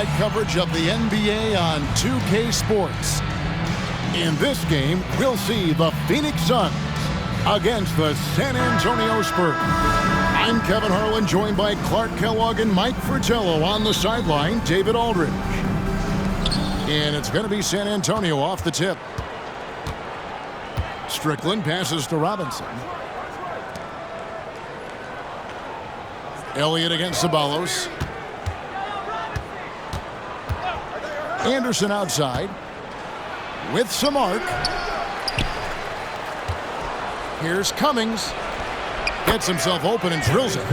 night coverage of the NBA on 2K Sports. In this game, we'll see the Phoenix Suns against the San Antonio Spurs. I'm Kevin Harlan, joined by Clark Kellogg and Mike Fratello. On the sideline, David Aldridge. And it's going to be San Antonio off the tip. Strickland passes to Robinson. Elliott against Ceballos. Anderson outside with some arc. Here's Cummings. Gets himself open and drills it.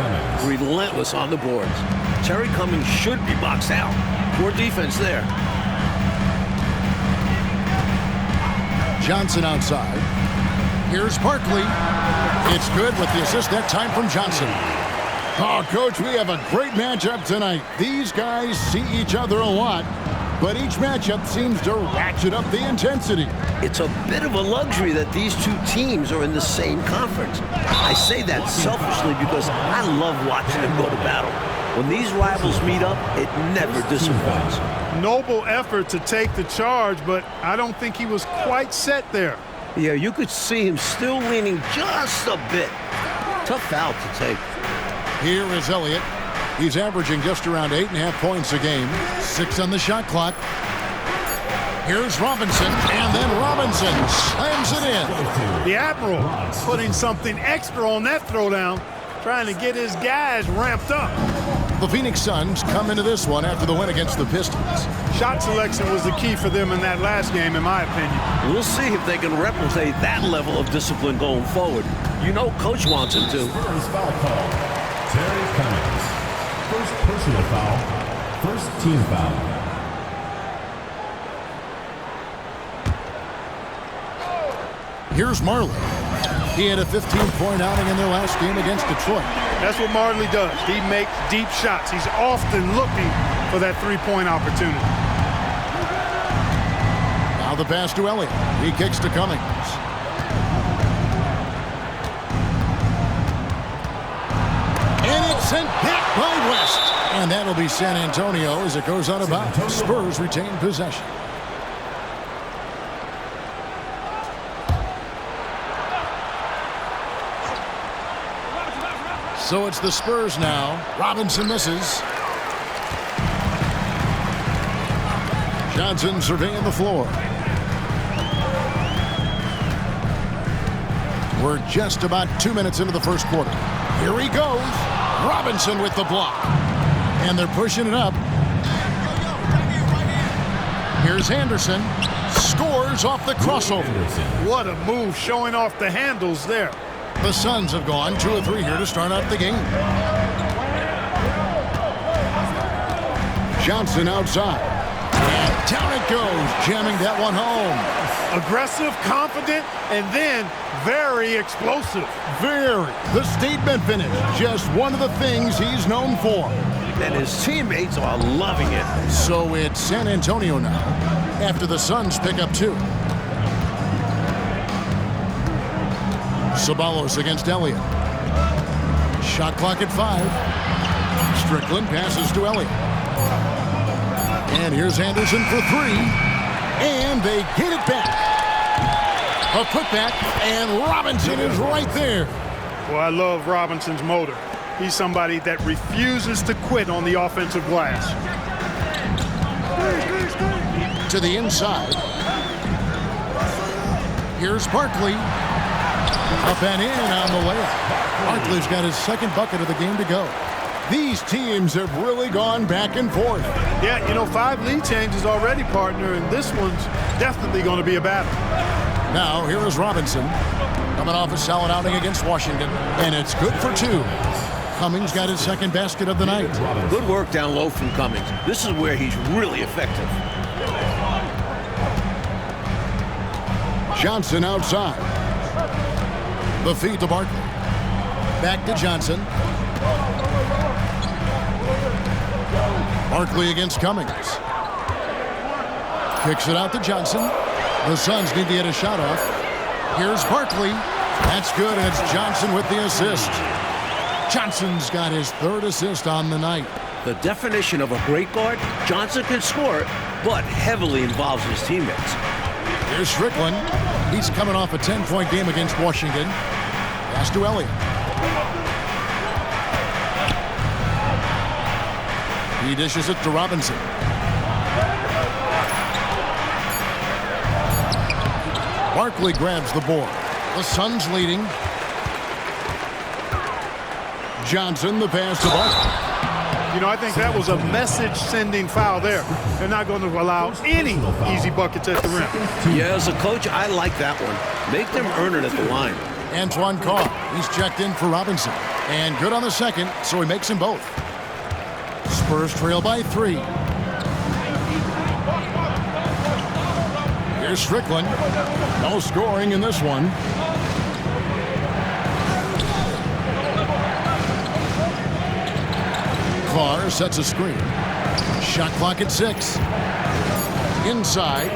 Relentless on the boards. Terry Cummings should be boxed out. Poor defense there. Johnson outside. Here's Barkley. It's good with the assist that time from Johnson. Oh, Coach, we have a great matchup tonight. These guys see each other a lot, but each matchup seems to ratchet up the intensity. It's a bit of a luxury that these two teams are in the same conference. I say that selfishly because I love watching them go to battle. When these rivals meet up, it never disappoints. Noble effort to take the charge, but I don't think he was quite set there. Yeah, you could see him still leaning just a bit. Tough foul to take. Here is Elliott. He's averaging just around 8.5 points a game. 6 on the shot clock. Here's Robinson, and then Robinson slams it in. The Admiral putting something extra on that throwdown, trying to get his guys ramped up. The Phoenix Suns come into this one after the win against the Pistons. Shot selection was the key for them in that last game, in my opinion. We'll see if they can replicate that level of discipline going forward. You know Coach wants him to. Spurs foul call. Terry Cummings. First personal foul. First team foul. Here's Marley. He had a 15-point outing in their last game against Detroit. That's what Marley does. He makes deep shots. He's often looking for that three-point opportunity. Now the pass to Elliott. He kicks to Cummings. And it's sent back by West. And that'll be San Antonio as it goes out of bounds. Spurs retain possession. So it's the Spurs now. Robinson misses. Johnson surveying the floor. We're just about 2 minutes into the first quarter. Here he goes. Robinson with the block. And they're pushing it up. Here's Anderson. Scores off the crossover. What a move, showing off the handles there. The Suns have gone 2 of 3 here to start out the game. Johnson outside. And down it goes, jamming that one home. Aggressive, confident, and then very explosive. Very. The statement finish, just one of the things he's known for. And his teammates are loving it. So it's San Antonio now, after the Suns pick up 2. Ceballos against Elliott. Shot clock at 5. Strickland passes to Elliott. And here's Anderson for 3. And they get it back. A putback, and Robinson is right there. Well, I love Robinson's motor. He's somebody that refuses to quit on the offensive glass. To the inside. Here's Barkley. Up and in on the layup. Barkley's got his second bucket of the game to go. These teams have really gone back and forth. Yeah, you know, 5 lead changes already, partner, and this one's definitely going to be a battle. Now, here is Robinson. Coming off a solid outing against Washington, and it's good for 2. Cummings got his second basket of the night. Good work down low from Cummings. This is where he's really effective. Johnson outside. The feed to Barkley. Back to Johnson. Barkley against Cummings. Kicks it out to Johnson. The Suns need to get a shot off. Here's Barkley. That's good, and it's Johnson with the assist. Johnson's got his 3rd assist on the night. The definition of a great guard, Johnson can score, but heavily involves his teammates. Here's Strickland. He's coming off a 10-point game against Washington. Pass to Elliott. He dishes it to Robinson. Barkley grabs the board. The Suns leading. Johnson, the pass to Barkley. You know, I think that was a message-sending foul there. They're not going to allow any easy buckets at the rim. Yeah, as a coach, I like that one. Make them earn it at the line. Antoine Carr, he's checked in for Robinson. And good on the second, so he makes them both. Spurs trail by 3. Here's Strickland. No scoring in this one. Carr sets a screen. Shot clock at 6. Inside.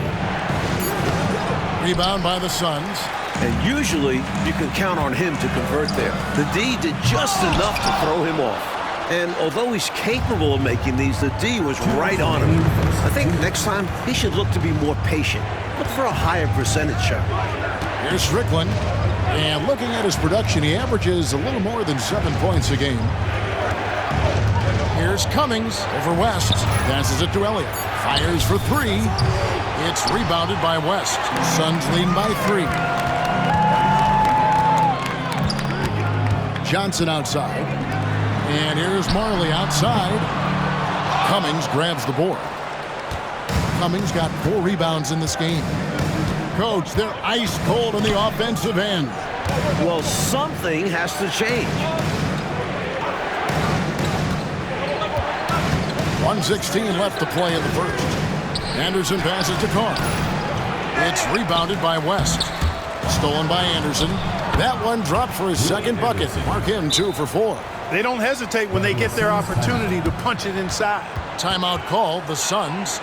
Rebound by the Suns. And usually, you can count on him to convert there. The D did just enough to throw him off. And although he's capable of making these, the D was right on him. I think next time, he should look to be more patient. Look for a higher percentage shot. Here's Strickland. And looking at his production, he averages a little more than 7 points a game. Here's Cummings over West. Passes it to Elliott. Fires for 3. It's rebounded by West. Suns lead by 3. Johnson outside. And here's Marley outside. Cummings grabs the board. Cummings got 4 rebounds in this game. Coach, they're ice cold on the offensive end. Well, something has to change. 1:16 left to play in the first. Anderson passes to Carr. It's rebounded by West. Stolen by Anderson. That one dropped for his second bucket. Mark him 2 for 4. They don't hesitate when they get their opportunity to punch it inside. Timeout called, the Suns.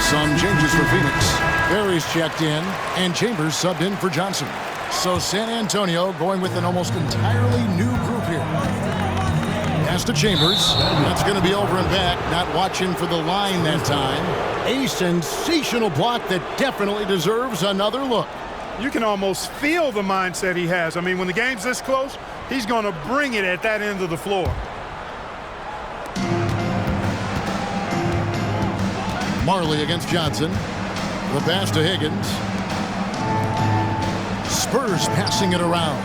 Some changes for Phoenix. Barry's checked in, and Chambers subbed in for Johnson. So San Antonio going with an almost entirely new group here. Pass to Chambers. That's going to be over and back. Not watching for the line that time. A sensational block that definitely deserves another look. You can almost feel the mindset he has. I mean, when the game's this close, he's going to bring it at that end of the floor. Marley against Johnson. The pass to Higgins. Spurs passing it around.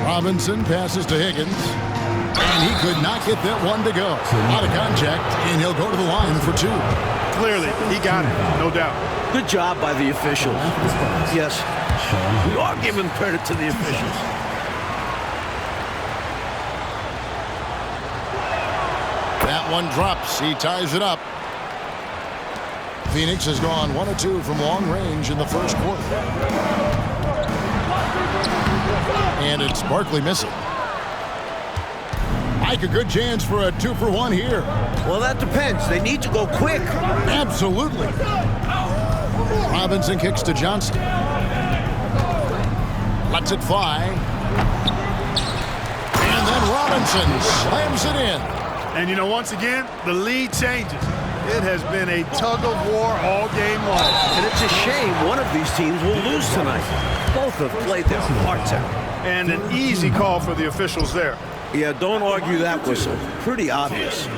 Robinson passes to Higgins. And he could not get that one to go. Out of contact, and he'll go to the line for 2. Clearly, he got it, no doubt. Good job by the officials. Yes, we are giving credit to the officials. That one drops. He ties it up. Phoenix has gone 1 of 2 from long range in the first quarter. And it's Barkley missing. Mike, a good chance for a 2-for-1 here. Well, that depends. They need to go quick. Absolutely. Robinson kicks to Johnson. Lets it fly. And then Robinson slams it in. And, you know, once again, the lead changes. It has been a tug-of-war all game long. And it's a shame one of these teams will lose tonight. Both have played their hearts out. And an easy call for the officials there. Yeah, don't argue that whistle. Pretty obvious.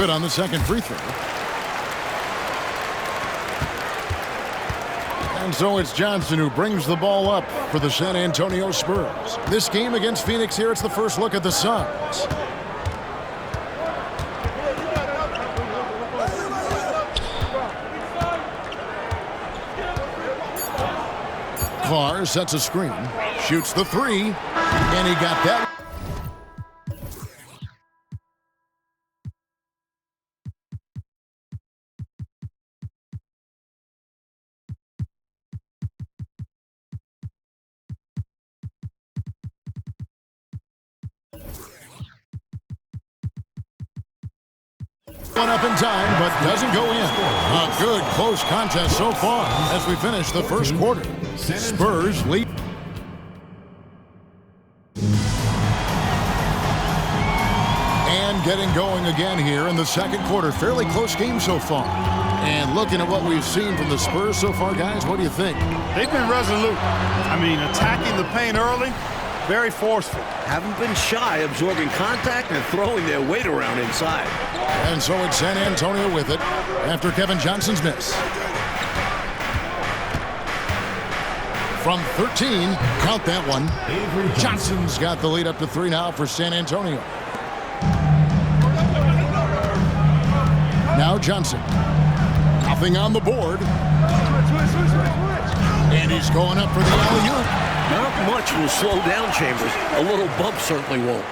Good on the second free throw. And so it's Johnson who brings the ball up for the San Antonio Spurs. This game against Phoenix here, it's the first look at the Suns. Carr sets a screen, shoots the three, and he got that. One up in time, but doesn't go in. A good, close contest so far as we finish the first quarter. Spurs lead. And getting going again here in the second quarter. Fairly close game so far. And looking at what we've seen from the Spurs so far, guys, what do you think? They've been resolute. I mean, attacking the paint early, very forceful. Haven't been shy, absorbing contact and throwing their weight around inside. And so it's San Antonio with it after Kevin Johnson's miss. From 13, count that one. Johnson's got the lead up to 3 now for San Antonio. Now Johnson. Nothing on the board. And he's going up for the alley-oop. Not much will slow down Chambers. A little bump certainly won't.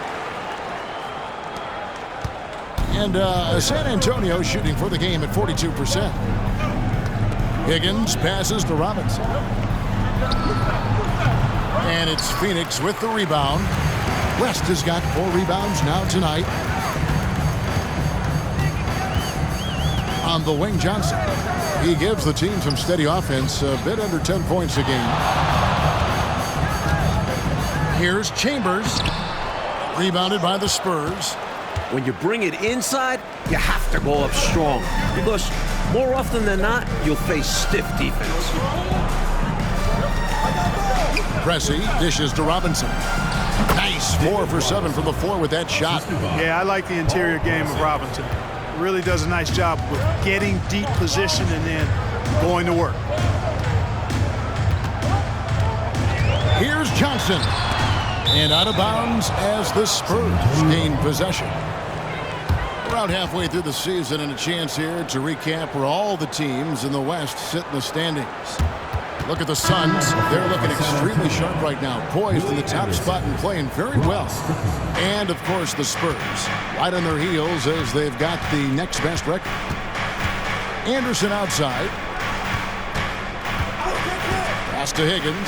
And San Antonio shooting for the game at 42%. Higgins passes to Robinson. And it's Phoenix with the rebound. West has got 4 rebounds now tonight. On the wing, Johnson. He gives the team some steady offense, a bit under 10 points a game. Here's Chambers. Rebounded by the Spurs. When you bring it inside, you have to go up strong because more often than not, you'll face stiff defense. Pressey dishes to Robinson. Nice 4 for 7 from the floor with that shot. Yeah, I like the interior game of Robinson. Really does a nice job with getting deep position and then going to work. Here's Johnson. And out of bounds as the Spurs gain possession. Around halfway through the season and a chance here to recap where all the teams in the West sit in the standings. Look at the Suns. They're looking extremely sharp right now, poised in the top spot and playing very well. And, of course, the Spurs right on their heels as they've got the next best record. Anderson outside. Pass to Higgins.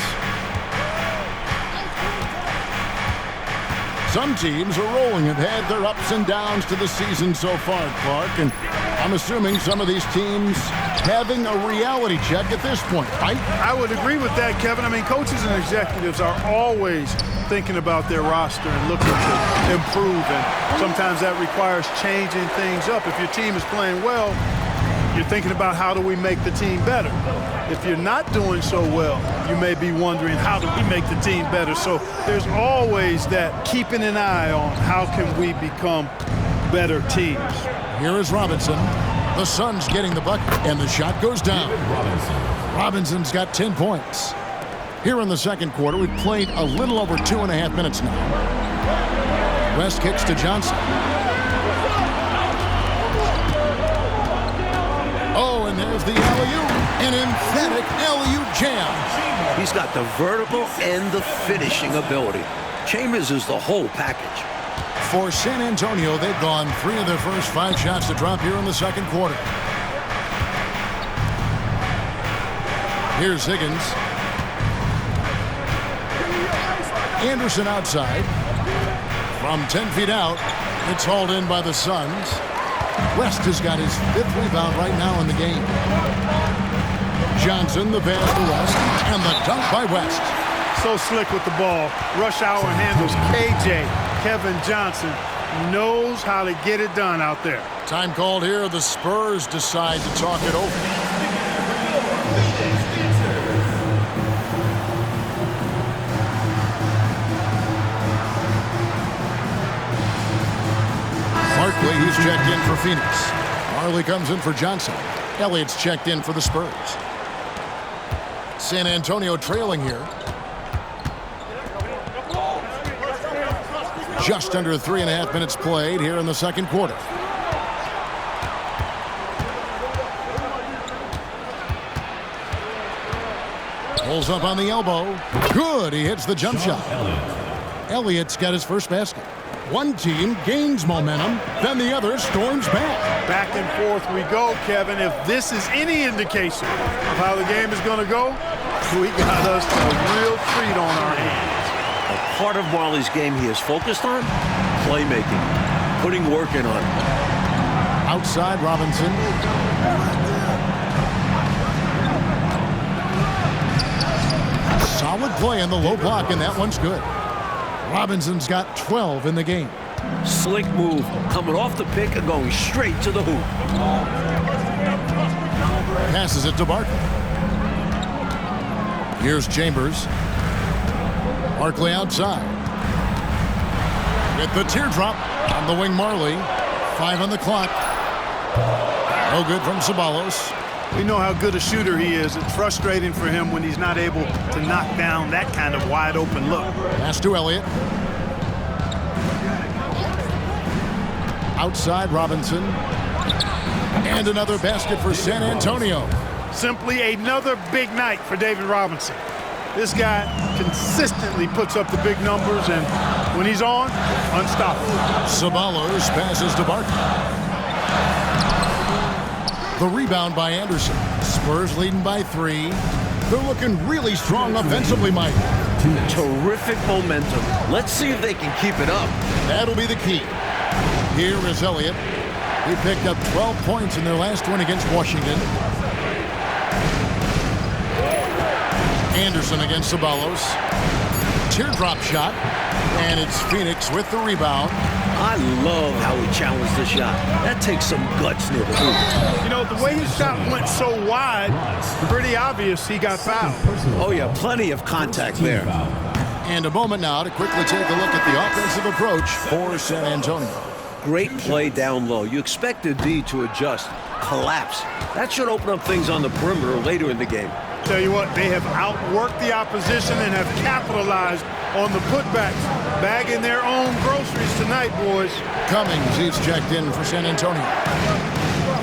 Some teams are rolling, have had their ups and downs to the season so far, Clark, and I'm assuming some of these teams having a reality check at this point, right? I would agree with that, Kevin. I mean, coaches and executives are always thinking about their roster and looking to improve, and sometimes that requires changing things up. If your team is playing well, you're thinking about how do we make the team better. If you're not doing so well, you may be wondering how do we make the team better. So there's always that keeping an eye on how can we become better teams. Here is Robinson. The Suns getting the bucket, and the shot goes down. Robinson's got 10 points. Here in the second quarter, we've played a little over 2.5 minutes now. West kicks to Johnson. Oh, and there's the alley-oop. An emphatic alley-oop jam. He's got the vertical and the finishing ability. Chambers is the whole package. For San Antonio, they've gone 3 of their first 5 shots to drop here in the second quarter. Here's Higgins. Anderson outside. From 10 feet out, it's hauled in by the Suns. West has got his 5th rebound right now in the game. Johnson, the pass to West, and the dunk by West. So slick with the ball. Rush hour handles. KJ, Kevin Johnson, knows how to get it done out there. Time called here. The Spurs decide to talk it over. Barkley, he's checked checked in for Phoenix. Barkley comes in for Johnson. Elliott's checked in for the Spurs. San Antonio trailing here. Just under 3.5 minutes played here in the second quarter. Pulls up on the elbow. Good. He hits the jump shot. Elliott's got his first basket. One team gains momentum, then the other storms back. Back and forth we go, Kevin. If this is any indication of how the game is going to go, we got us a real treat on our hands. A part of Marley's game he is focused on? Playmaking. Putting work in on it. Outside, Robinson. Solid play in the low block, and that one's good. Robinson's got 12 in the game. Slick move, coming off the pick and going straight to the hoop. Passes it to Barkley. Here's Chambers. Barkley outside. With the teardrop on the wing, Marley. 5 on the clock. No good from Ceballos. We know how good a shooter he is. It's frustrating for him when he's not able to knock down that kind of wide open look. Pass to Elliott. Outside, Robinson. And another basket for San Antonio. Simply another big night for David Robinson. This guy consistently puts up the big numbers, and when he's on, unstoppable. Ceballos passes to Barkley. The rebound by Anderson. Spurs leading by 3. They're looking really strong offensively, Mike. Terrific momentum. Let's see if they can keep it up. That'll be the key. Here is Elliott. He picked up 12 points in their last one against Washington. Anderson against Ceballos. Teardrop shot. And it's Phoenix with the rebound. I love how he challenged the shot. That takes some guts near the hoop. You know, the way his shot went so wide, pretty obvious he got fouled. Oh, yeah, plenty of contact there. And a moment now to quickly take a look at the offensive approach for San Antonio. Great play down low. You expected D to adjust, collapse. That should open up things on the perimeter later in the game. Tell you what, they have outworked the opposition and have capitalized on the putbacks, bagging their own groceries tonight, boys. Cummings, he's checked in for San Antonio.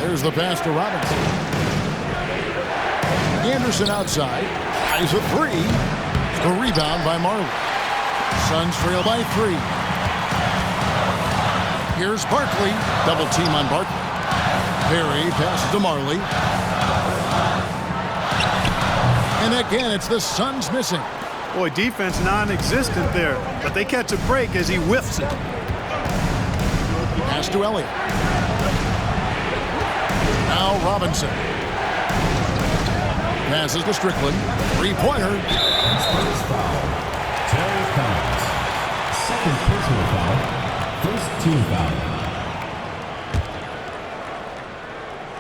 There's the pass to Robinson. Anderson outside. Eyes a 3. The rebound by Marley. Suns trail by 3. Here's Barkley. Double team on Barkley. Perry passes to Marley. And again, it's the Suns missing. Boy, defense non-existent there, but they catch a break as he whiffs it. Pass to Elliott. Now Robinson. Passes to Strickland. Three-pointer. First foul. Terry Cummings. Second personal foul. First team foul.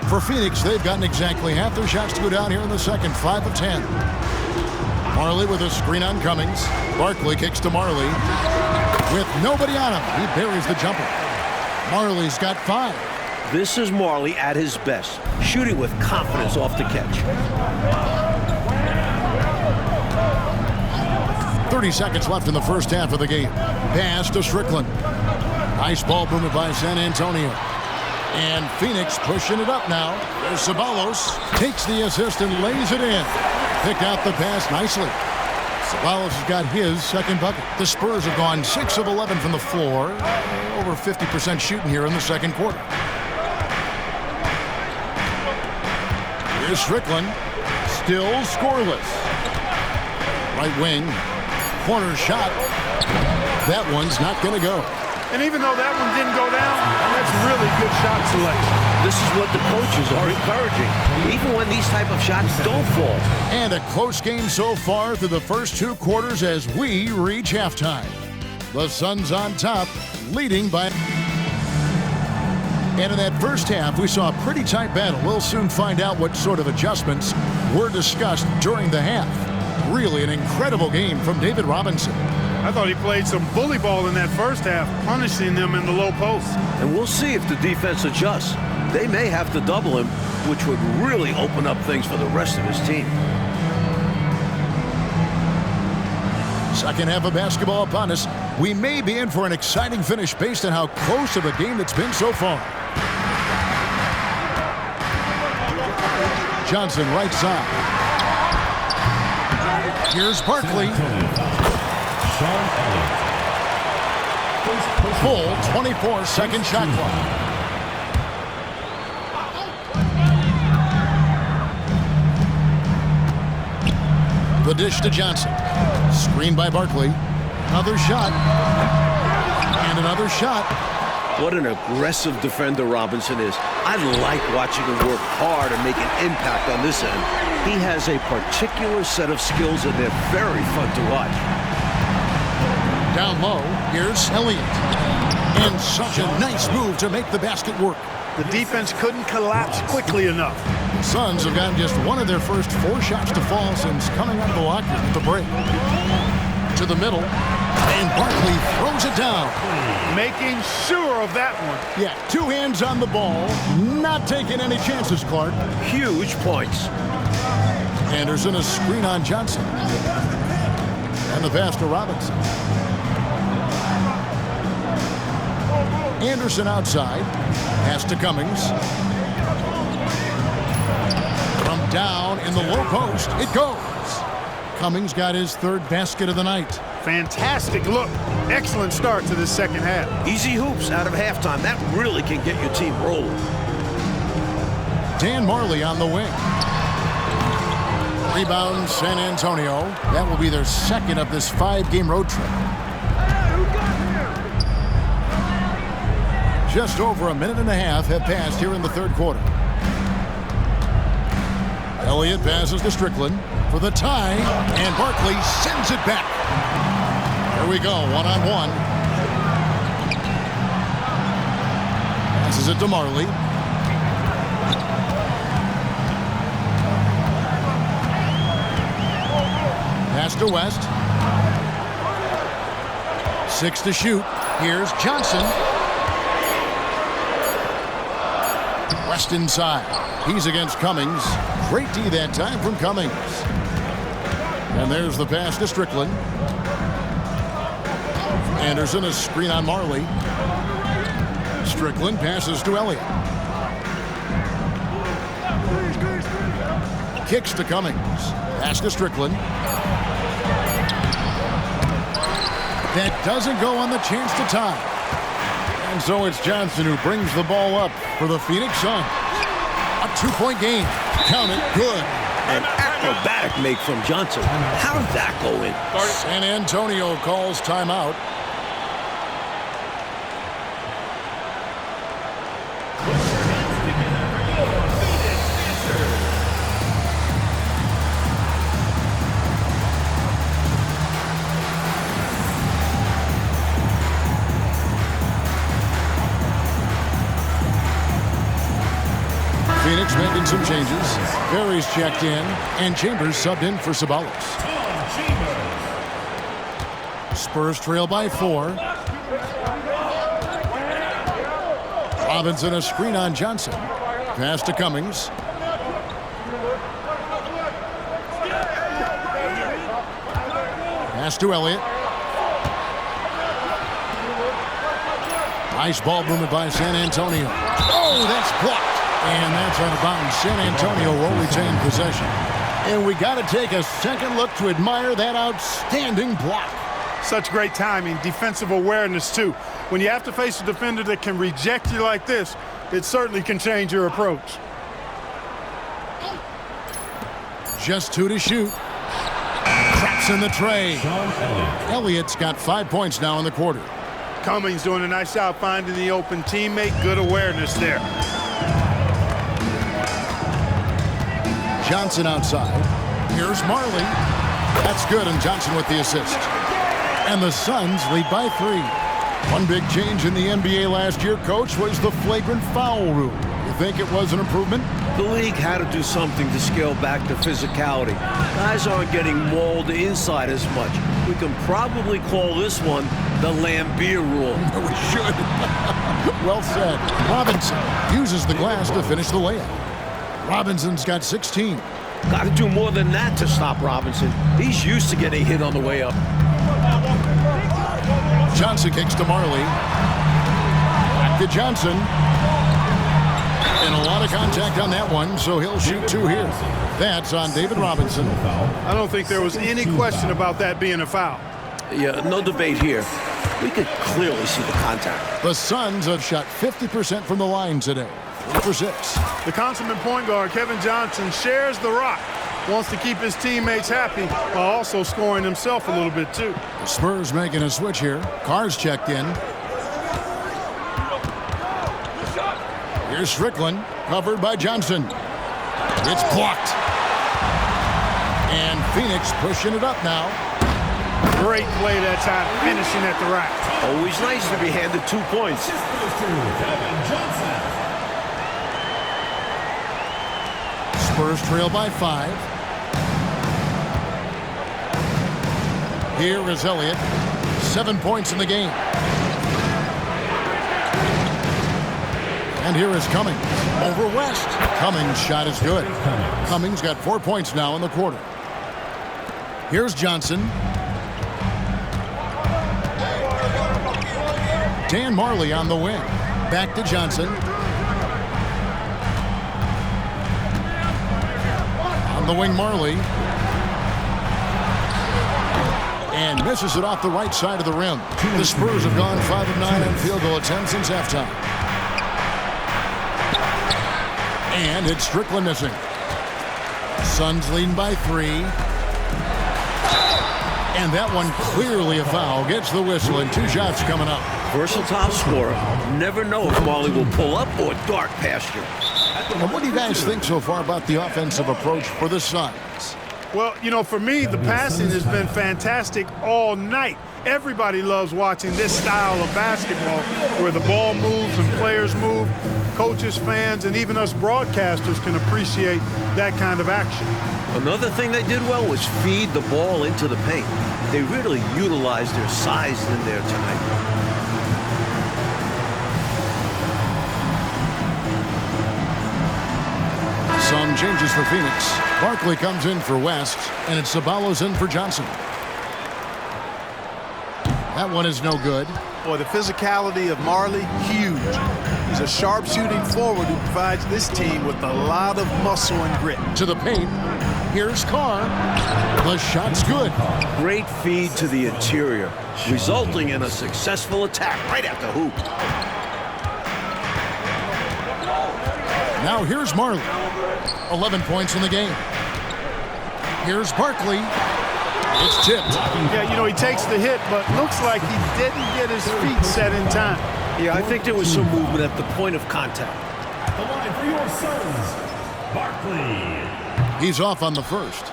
For Phoenix, they've gotten exactly half their shots to go down here in the second. 5 of 10. Marley with a screen on Cummings. Barkley kicks to Marley. With nobody on him, he buries the jumper. Marley's got 5. This is Marley at his best, shooting with confidence off the catch. 30 seconds left in the first half of the game. Pass to Strickland. Nice ball movement by San Antonio. And Phoenix pushing it up now. There's Ceballos. Takes the assist and lays it in. Pick out the pass nicely. Ceballos has got his second bucket. The Spurs have gone 6 of 11 from the floor. Over 50% shooting here in the second quarter. Here's Strickland. Still scoreless. Right wing. Corner shot. That one's not going to go. And even though that one didn't go down, that's really good shot selection. This is what the coaches are encouraging, even when these type of shots don't fall. And a close game so far through the first 2 quarters as we reach halftime. The Suns on top, leading by... And in that first half, we saw a pretty tight battle. We'll soon find out what sort of adjustments were discussed during the half. Really an incredible game from David Robinson. I thought he played some bully ball in that first half, punishing them in the low post. And we'll see if the defense adjusts. They may have to double him, which would really open up things for the rest of his team. Second half of basketball upon us. We may be in for an exciting finish based on how close of a game it's been so far. Johnson right side. Here's Barkley. Full 24-second shot clock. The dish to Johnson. Screen by Barkley. Another shot. And another shot. What an aggressive defender Robinson is. I like watching him work hard and make an impact on this end. He has a particular set of skills, and they're very fun to watch. Down low, here's Elliott. And such a nice move to make the basket work. The defense couldn't collapse quickly enough. The Suns have gotten just one of their first 4 shots to fall since coming out of the locker at the break. To the middle, and Barkley throws it down. Making sure of that one. Yeah, 2 hands on the ball, not taking any chances, Clark. Huge points. Anderson a screen on Johnson. And the pass to Robinson. Anderson outside. Pass to Cummings. From down in the low post, it goes. Cummings got his 3rd basket of the night. Fantastic look. Excellent start to this second half. Easy hoops out of halftime. That really can get your team rolling. Dan Marley on the wing. Rebound San Antonio. That will be their 2nd of this 5-game road trip. Just over a minute and a half have passed here in the 3rd quarter. Elliott passes to Strickland for the tie, and Barkley sends it back. Here we go, 1-on-1. Passes it to Marley. Pass to West. 6 to shoot. Here's Johnson. West inside. He's against Cummings. Great D that time from Cummings. And there's the pass to Strickland. Anderson a screen on Marley. Strickland passes to Elliott. Kicks to Cummings. Pass to Strickland. That doesn't go on the chance to tie. And so it's Johnson who brings the ball up for the Phoenix Suns. A 2-point game. Count it. Good. An acrobatic make from Johnson. How did that go in? San Antonio calls timeout. Phoenix making some changes. Berry's checked in, and Chambers subbed in for Sabalos. Spurs trail by 4. Robinson a screen on Johnson. Pass to Cummings. Pass to Elliott. Nice ball movement by San Antonio. Oh, that's blocked. And that's out of bounds. San Antonio will retain possession. And we got to take a second look to admire that outstanding block. Such great timing, defensive awareness, too. When you have to face a defender that can reject you like this, it certainly can change your approach. Just 2 to shoot. Traps in the tray. Elliott's got 5 points now in the quarter. Cummings doing a nice job finding the open teammate. Good awareness there. Johnson outside. Here's Marley. That's good, and Johnson with the assist. And the Suns lead by 3. One big change in the NBA last year, Coach, was the flagrant foul rule. You think it was an improvement? The league had to do something to scale back the physicality. Guys aren't getting mauled inside as much. We can probably call this one the Lambeer rule. We should. Well said. Robinson uses the glass to finish the layup. Robinson's got 16. Got to do more than that to stop Robinson. He's used to getting hit on the way up. Johnson kicks to Marley. Back to Johnson. And a lot of contact on that one, so he'll shoot 2 here. That's on David Robinson. I don't think there was any question about that being a foul. Yeah, no debate here. We could clearly see the contact. The Suns have shot 50% from the line today. 3 for 6. The consummate point guard, Kevin Johnson, shares the rock. Wants to keep his teammates happy while also scoring himself a little bit too. The Spurs making a switch here. Carr's checked in. Here's Strickland, covered by Johnson. It's blocked. And Phoenix pushing it up now. Great play that time, finishing at the rack. Always nice to be handed 2 points. Spurs trail by 5. Here is Elliott. 7 points in the game. And here is Cummings over West. Cummings' shot is good. Cummings got 4 points now in the quarter. Here's Johnson. Dan Marley on the wing. Back to Johnson. On the wing, Marley. And misses it off the right side of the rim. The Spurs have gone 5 of 9 on field goal attempts since halftime. And it's Strickland missing. Suns leading by 3. And that one clearly a foul. Gets the whistle and 2 shots coming up. Versatile scorer. Never know if Marley will pull up or dart past you. And what do you guys think so far about the offensive approach for the Suns? Well, you know, for me, the passing has been fantastic all night. Everybody loves watching this style of basketball where the ball moves and players move. Coaches, fans, and even us broadcasters can appreciate that kind of action. Another thing they did well was feed the ball into the paint. They really utilized their size in there tonight. Some changes for Phoenix. Barkley comes in for West, and it's Ceballos in for Johnson. That one is no good. Boy, the physicality of Marley, huge. He's a sharp-shooting forward who provides this team with a lot of muscle and grit. To the paint. Here's Carr. The shot's good. Great feed to the interior, resulting in a successful attack right at the hoop. Now here's Marley. 11 points in the game. Here's Barkley. It's tipped. Yeah, you know, he takes the hit, but looks like he didn't get his feet set in time. Yeah, I think there was some movement at the point of contact. The line for your Suns, Barkley. He's off on the first.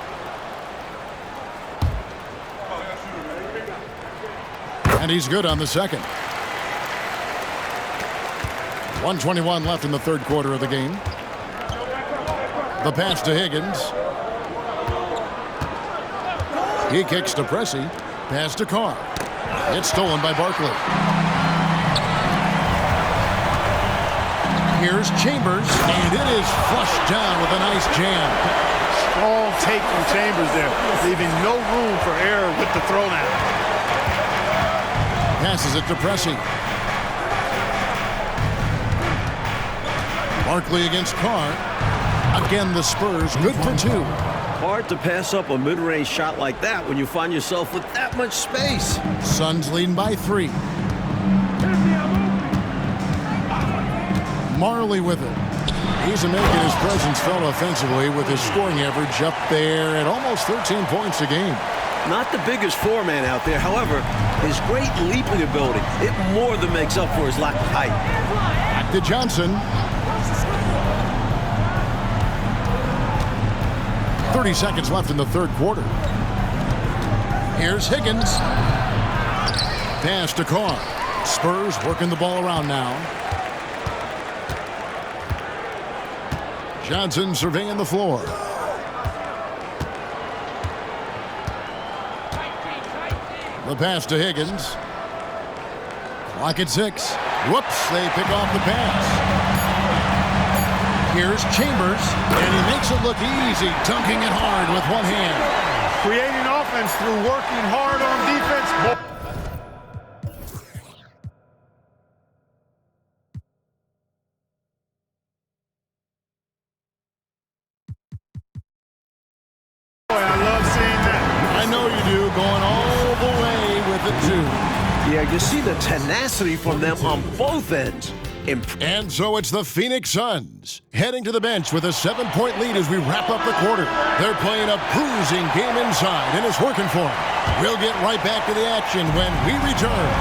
And he's good on the second. 1:21 left in the third quarter of the game. The pass to Higgins. He kicks to Pressey. Pass to Carr. It's stolen by Barkley. Here's Chambers, and it is flushed down with a nice jam. Strong take from Chambers there, leaving no room for error with the throw now. Passes it to Pressey. Barkley against Carr. Again, the Spurs good for 2. Hard to pass up a mid-range shot like that when you find yourself with that much space. Suns leading by 3. Marley with it. He's making his presence felt offensively with his scoring average up there at almost 13 points a game. Not the biggest four-man out there. However, his great leaping ability, it more than makes up for his lack of height. Back to Johnson. 30 seconds left in the third quarter. Here's Higgins. Pass to Carr. Spurs working the ball around now. Johnson surveying the floor. The pass to Higgins. Clock at 6. Whoops, they pick off the pass. Here's Chambers, and he makes it look easy, dunking it hard with one hand. Creating offense through working hard on defense. Going all the way with it, too. Yeah, you see the tenacity from them on both ends. And so it's the Phoenix Suns heading to the bench with a 7-point lead as we wrap up the quarter. They're playing a bruising game inside, and it's working for them. We'll get right back to the action when we return.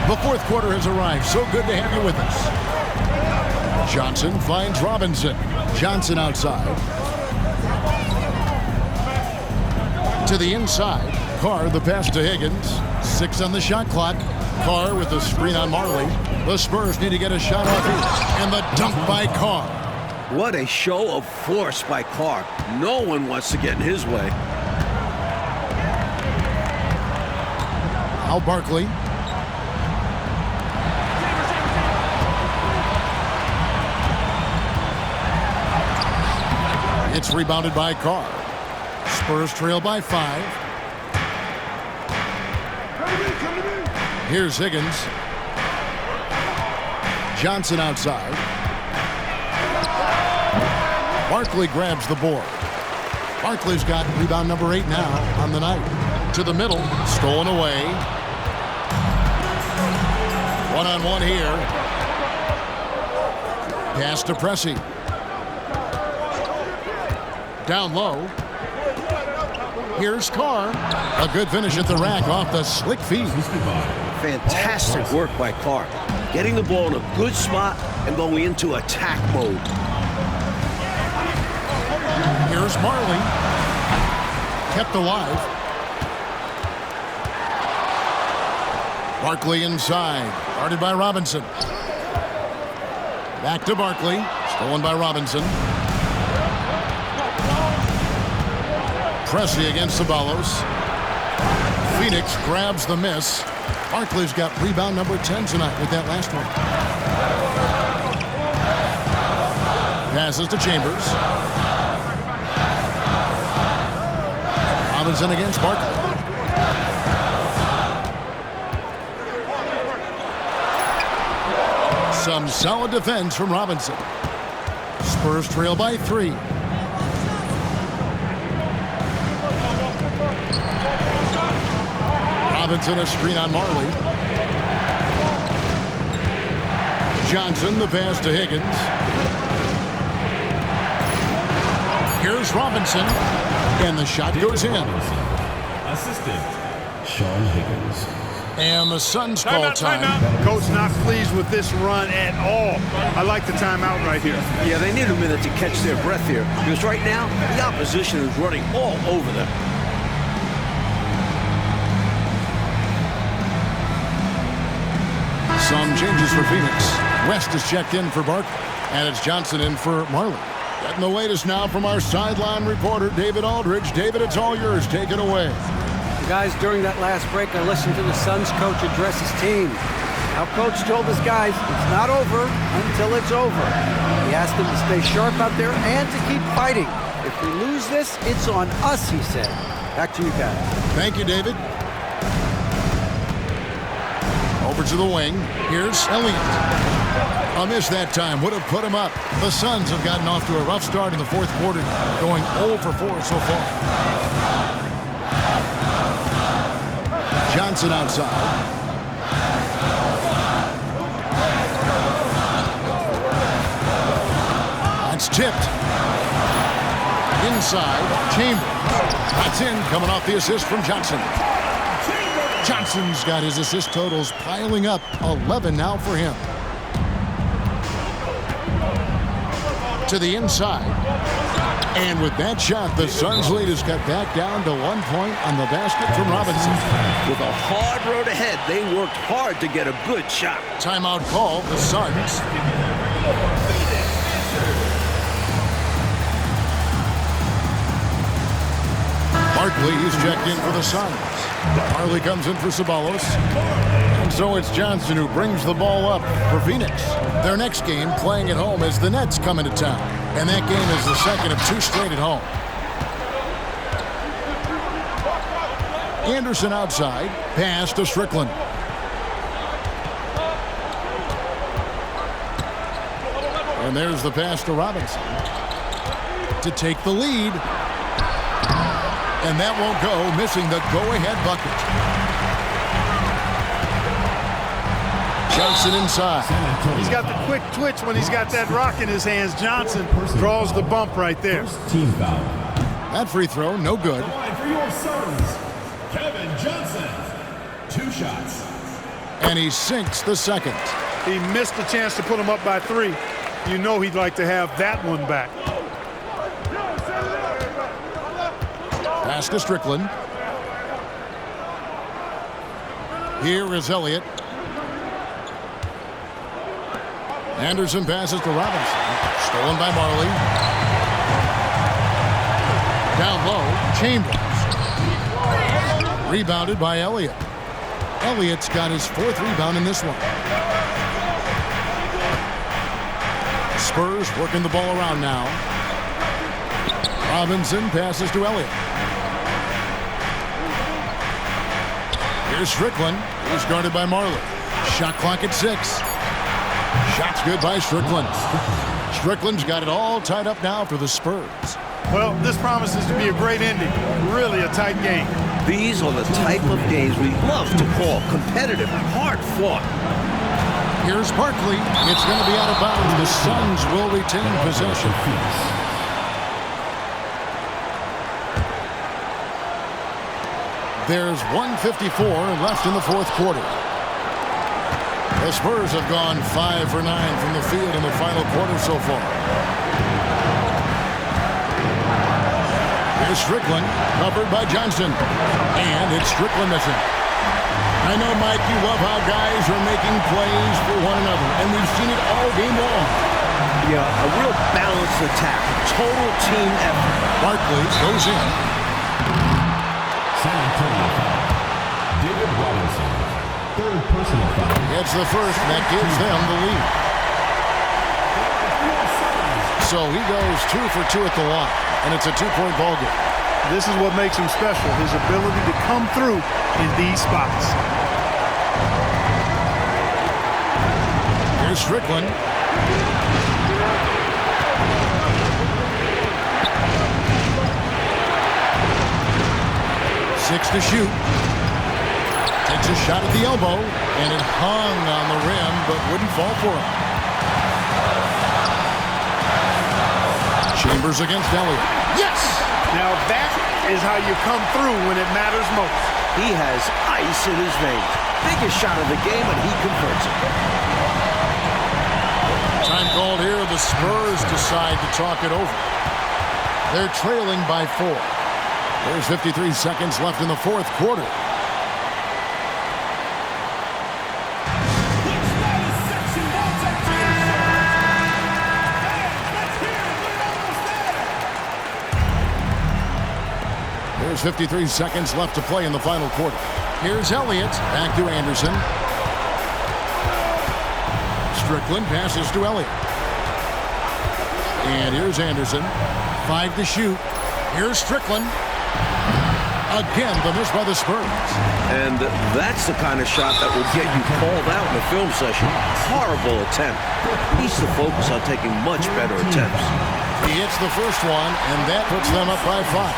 The fourth quarter has arrived. So good to have you with us. Johnson finds Robinson. Johnson outside. To the inside. Carr, the pass to Higgins. 6 on the shot clock. Carr with the screen on Marley. The Spurs need to get a shot off here. And the dunk by Carr. What a show of force by Carr. No one wants to get in his way. Al Barkley. It's rebounded by Carr. Spurs trail by 5. Here's Higgins. Johnson outside. Barkley grabs the board. Barkley's got rebound number 8 now on the night. To the middle, stolen away. One-on-one here. Pass to Pressey. Down low. Here's Carr. A good finish at the rack off the slick feed. Fantastic work by Carr. Getting the ball in a good spot and going into attack mode. Here's Marley. Kept alive. Barkley inside. Guarded by Robinson. Back to Barkley. Stolen by Robinson. Pressey against Ceballos. Phoenix grabs the miss. Barkley's got rebound number 10 tonight with that last one. Passes to Chambers. Robinson against Barkley. Some solid defense from Robinson. Spurs trail by 3. Robinson a screen on Marley. Johnson the pass to Higgins. Here's Robinson. And the shot goes in. Assistant, Sean Higgins. And the Suns call time. Coach not pleased with this run at all. I like the timeout right here. Yeah, they need a minute to catch their breath here. Because right now, the opposition is running all over them. Some changes for Phoenix. West is checked in for Barkley. And it's Johnson in for Marley. Getting the latest now from our sideline reporter, David Aldridge. David, it's all yours. Take it away. Guys, during that last break, I listened to the Suns coach address his team. Our coach told his guys, it's not over until it's over. He asked them to stay sharp out there and to keep fighting. If we lose this, it's on us, he said. Back to you guys. Thank you, David. Over to the wing. Here's Elliott. A miss that time would have put him up. The Suns have gotten off to a rough start in the fourth quarter, going 0 for 4 so far. Johnson outside. That's tipped. Inside, Chambers. That's in, coming off the assist from Johnson. Johnson's got his assist totals piling up. 11 now for him. To the inside. And with that shot, the Suns lead is cut back down to 1 point on the basket from Robinson. With a hard road ahead, they worked hard to get a good shot. Timeout call, the Suns. Barkley is checked in for the Suns. Barkley comes in for Ceballos. And so it's Johnson who brings the ball up for Phoenix. Their next game playing at home as the Nets come into town. And that game is the second of 2 straight at home. Anderson outside. Pass to Strickland. And there's the pass to Robinson to take the lead. And that won't go, missing the go-ahead bucket. Johnson inside. He's got the quick twitch when he's got that rock in his hands. Johnson draws the bump right there. Team foul. That free throw, no good. Line for your Suns, Kevin Johnson. 2 shots. And he sinks the second. He missed the chance to put him up by 3. You know he'd like to have that one back. Pass to Strickland. Here is Elliott. Anderson passes to Robinson. Stolen by Marley. Down low, Chambers. Rebounded by Elliott. Elliott's got his 4th rebound in this one. Spurs working the ball around now. Robinson passes to Elliott. Here's Strickland. He's guarded by Marley. Shot clock at 6. Shot's good by Strickland. Strickland's got it all tied up now for the Spurs. Well, this promises to be a great ending. Really a tight game. These are the type of games we love to call competitive, hard-fought. Here's Barkley. It's going to be out of bounds. The Suns will retain possession. There's 1:54 left in the 4th quarter. The Spurs have gone 5 for 9 from the field in the final quarter so far. Here's Strickland, covered by Johnson. And it's Strickland missing. I know, Mike, you love how guys are making plays for one another, and we've seen it all game long. Yeah, a real balanced attack. Total team effort. Barkley goes in. San Antonio foul. David Robinson. 3rd personal foul. It's the first, and that gives them the lead. So he goes 2 for 2 at the line, and it's a 2-point ball game. This is what makes him special, his ability to come through in these spots. Here's Strickland. 6 to shoot. Takes a shot at the elbow, and it hung on the rim, but wouldn't fall for him. Chambers against Elliott. Yes! Now that is how you come through when it matters most. He has ice in his veins. Biggest shot of the game, and he converts it. Time called here. The Spurs decide to talk it over. They're trailing by 4. There's 53 seconds left in the 4th quarter. There's 53 seconds left to play in the final quarter. Here's Elliott. Back to Anderson. Strickland passes to Elliott. And here's Anderson. 5 to shoot. Here's Strickland. Again, the miss by the Spurs. And that's the kind of shot that will get you called out in a film session. Horrible attempt. Needs to focus on taking much better attempts. He hits the first one, and that puts them up by 5.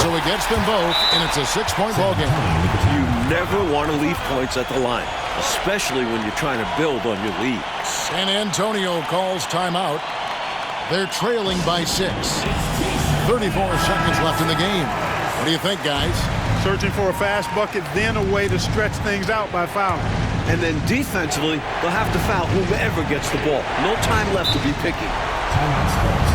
So he gets them both, and it's a 6-point ball game. You never want to leave points at the line, especially when you're trying to build on your lead. San Antonio calls timeout. They're trailing by 6. 34 seconds left in the game. What do you think, guys? Searching for a fast bucket, then a way to stretch things out by fouling. And then defensively, they'll have to foul whoever gets the ball. No time left to be picky. Timeout Spurs.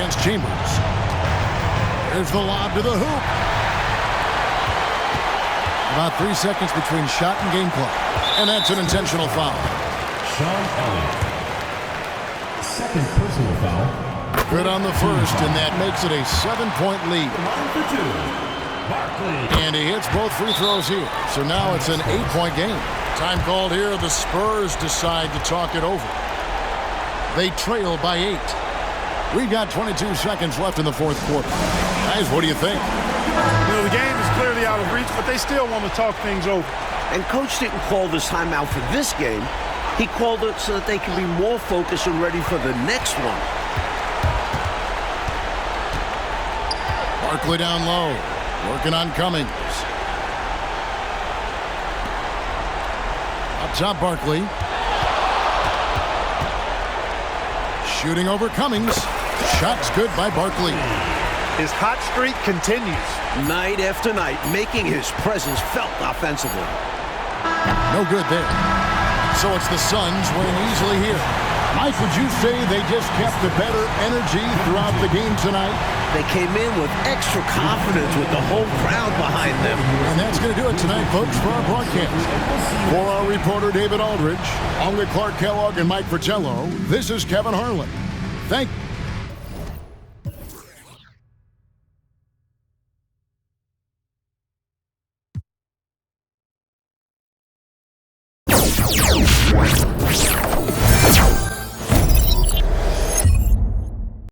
against Chambers. There's the lob to the hoop. About 3 seconds between shot and game clock. And that's an intentional foul. Sean Elliott. Second personal foul. Good on the first, and that makes it a 7-point lead. Line for two. Barkley. And he hits both free throws here. So now it's an 8-point game. Time called here. The Spurs decide to talk it over. They trail by 8. We've got 22 seconds left in the fourth quarter. Guys, what do you think? You know, the game is clearly out of reach, but they still want to talk things over. And Coach didn't call this timeout for this game. He called it so that they can be more focused and ready for the next one. Barkley down low, working on Cummings. Up top, Barkley. Shooting over Cummings. Shot's good by Barkley. His hot streak continues. Night after night, making his presence felt offensively. No good there. So it's the Suns winning easily here. Mike, would you say they just kept a better energy throughout the game tonight? They came in with extra confidence with the whole crowd behind them. And that's going to do it tonight, folks, for our broadcast. For our reporter, David Aldridge, along with Clark Kellogg and Mike Fratello, this is Kevin Harlan. Thank you.